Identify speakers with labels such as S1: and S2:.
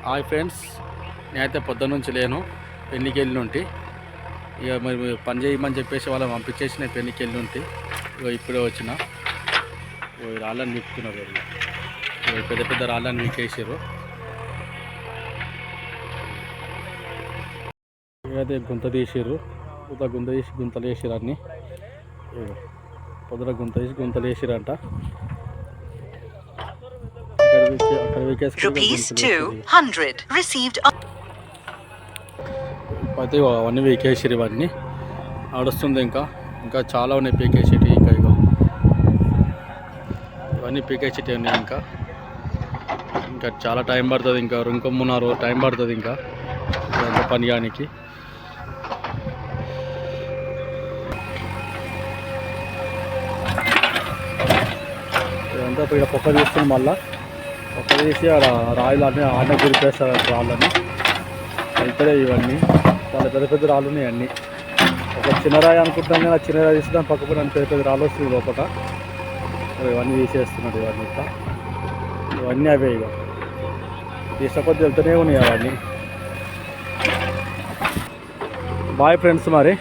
S1: Hi friends, నేనైతే పొద్దున్న నుంచి లేను, పెళ్ళికి వెళ్ళి ఉంటే ఇక మరి పని చేయమని చెప్పేసి వాళ్ళని పంపించేసి నేను పెళ్ళికి వెళ్ళి ఉంటే ఇక ఇప్పుడే వచ్చిన. రాళ్ళని నిప్పుకున్నారు, పెద్ద పెద్ద రాళ్ళని వీకేసారు. ఇకైతే గుంత తీసారు, గుంత తీసి గుంతలు వేసారు. అన్నీ పొద్దున గుంత తీసి గుంతలు వేసారంట. అయితే అవన్నీ వీకేసారు. ఇవన్నీ నడుస్తుంది. ఇంకా చాలా ఉన్నాయి పీకేసేటి. ఇవన్నీ పీకేసేటి ఉన్నాయి. ఇంకా చాలా టైం పడుతుంది. ఇంకా 2-3 రోజులు టైం పడుతుంది ఇంకా పని కానికి. ఇదంతా ఇక్కడ పొక్క తీస్తుంది. మళ్ళీ పొక్క తీసి రాయిలన్నీ ఆడనే గురిపేస్తారు. రాళ్ళని ఇక్కడే ఇవన్నీ చాలా పెద్ద పెద్ద రాళ్ళు ఉన్నాయి. అన్నీ ఒక చిన్న రాయి అనుకుంటాం, కానీ ఆ చిన్న రాయి తీసి పక్కన పెద్ద పెద్ద రాళ్ళు వస్తుంది లోపల. ఇవన్నీ తీసేస్తున్నాడు. ఇవన్నీ అవే ఇక తీసుకోకపోతే వెళ్తూనే ఉన్నాయి అవన్నీ. బాయ్ ఫ్రెండ్స్, మరి